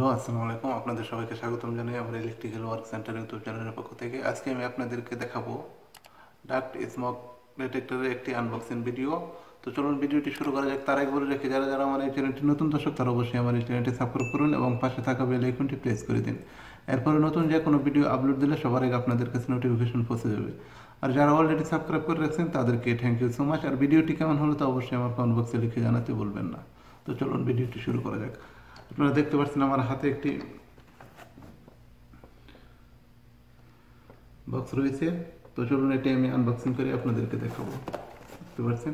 Hello, আসসালামু আলাইকুম। আপনাদের সবাইকে স্বাগতম জানাই আমার ইলেকট্রিক্যাল ওয়ার্ক সেন্টার ইউটিউব চ্যানেলের পক্ষ থেকে। আজকে আমি আপনাদেরকে দেখাবো ডাক্ট স্মোক ডিটেক্টরের একটি আনবক্সিং ভিডিও। তো চলুন ভিডিওটি শুরু করা যাক। তার আগে বলে রেখে যারা যারা আমার এই চ্যানেলটি নতুন দর্শক তারা অবশ্যই আমার এই চ্যানেলটি সাবস্ক্রাইব করুন এবং পাশে থাকা বেল আইকনটি প্রেস করে দিন। এরপরে নতুন যে কোনো ভিডিও আপলোড দিলে সবার আগে আপনাদের কাছে নোটিফিকেশন পৌঁছে যাবে। আর যারা অলরেডি সাবস্ক্রাইব করে রাখছেন তাদেরকে থ্যাংক ইউ সো মাচ। আর ভিডিওটি কেমন হলো তো অবশ্যই আমার কমেন্ট বক্সে লিখে জানাতে বলবেন না। তো চলুন ভিডিওটি শুরু করা যাক। আপনারা দেখতে পাচ্ছেন আমার হাতে একটি বক্স রয়েছে। তো চলুন এটি আমি আনবক্সিং করে আপনাদেরকে দেখাবো। দেখতে পাচ্ছেন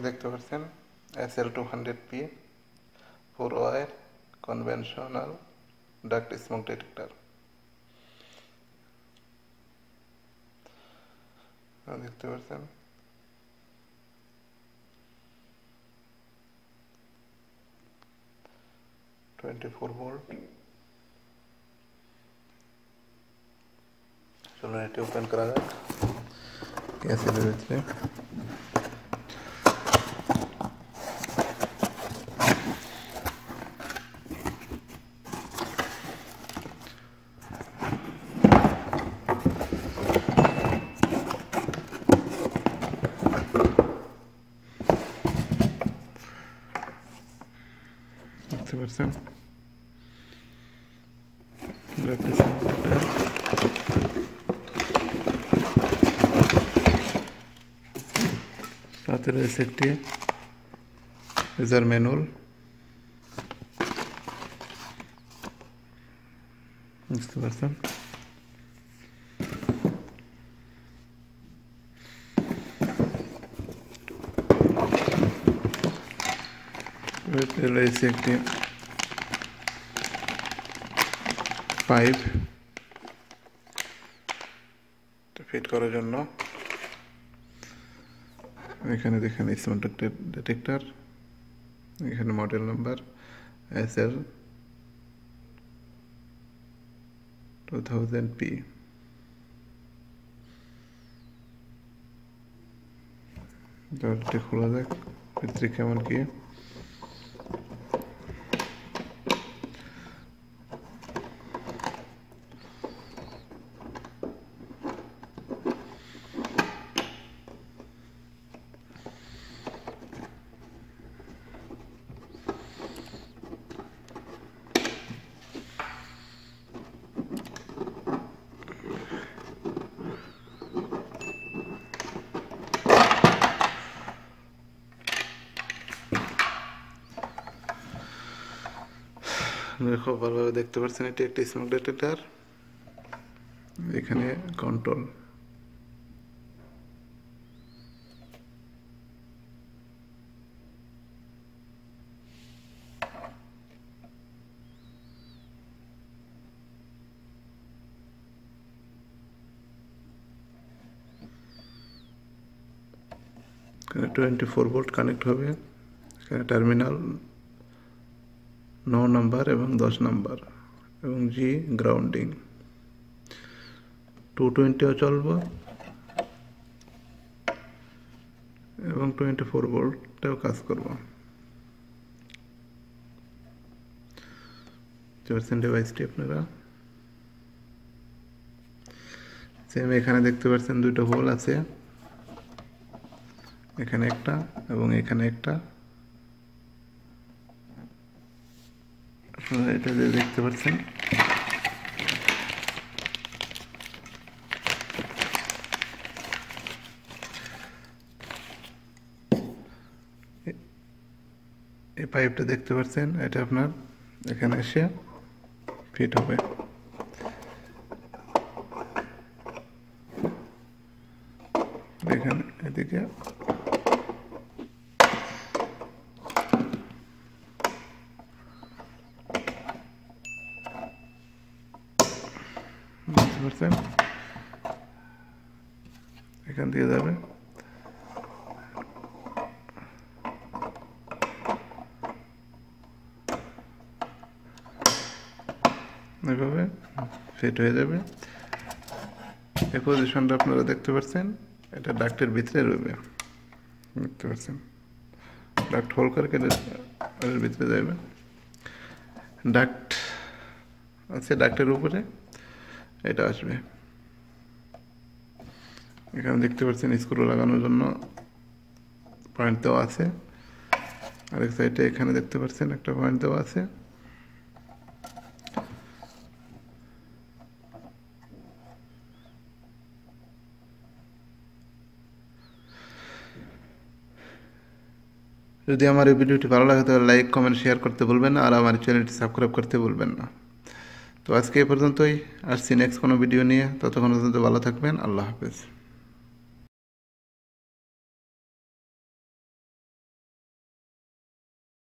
দেখতে পাচ্ছেন SL200P 4 wire conventional duct smoke detector. দেখতে পাচ্ছেন ভোল্ট। চলুন এটি ওপেন করা যাক। গ্যাসের ভিতরে দেখতে পাচ্ছেন সাথে রয়েছে একটি ইউজার ম্যানুয়াল। বুঝতে পারছেন রয়েছে একটি পাইপ ফিট করার জন্য। এখানে দেখেন স্মোক ডিটেক্টর, এখানে মডেল নাম্বার SL2000P। খোলা যাক ভিতরে কেমন কি। খুব ভালোভাবে দেখতে পাচ্ছেন এটি একটি স্মোক ডিটেক্টর। এখানে কন্ট্রোল, এখানে 24 ভোল্ট কানেক্ট হবে। এখানে টার্মিনাল 9 নাম্বার এবং 10 নাম্বার এবং জি গ্রাউন্ডিং। 220ও চলবে এবং 24 ভোল্টটাও কাজ করবো। ডিভাইসটি আপনারা সেম এখানে দেখতে পাচ্ছেন দুটো হোল আছে, এখানে একটা এবং এখানে একটা। আপনারা এটা যে দেখতে পাচ্ছেন এই পাইপটা দেখতে পাচ্ছেন, এটা আপনার এখানে এসে ফিট হবে। এখানে এদিকে বুঝতে পারছেন, এখান দিয়ে যাবে। এইভাবে ফিট হয়ে যাবে। এই পজিশনটা আপনারা দেখতে পাচ্ছেন, এটা ডাক্টের ভিতরে রইবে, দেখতে পাচ্ছেন ডাক্ট হোল করে এর ভিতরে যাবে। ডাক্ট আছে ডাক্টের উপরে, এটা আসবে। এখানে দেখতে পাচ্ছেন স্ক্রু লাগানোর জন্য পয়েন্ট দেওয়া আছে। আরেক সাইডে এখানে দেখতে পাচ্ছেন একটা পয়েন্ট দেওয়া আছে। যদি আমার এই ভিডিওটি ভালো লাগে তাহলে লাইক কমেন্ট শেয়ার করতে ভুলবেন না, আর আমার চ্যানেলটি সাবস্ক্রাইব করতে ভুলবেন না। তো আজকে এই পর্যন্তই, আসছি নেক্সট কোনো ভিডিও নিয়ে। ততক্ষণ পর্যন্ত ভালো থাকবেন। আল্লাহ হাফেজ।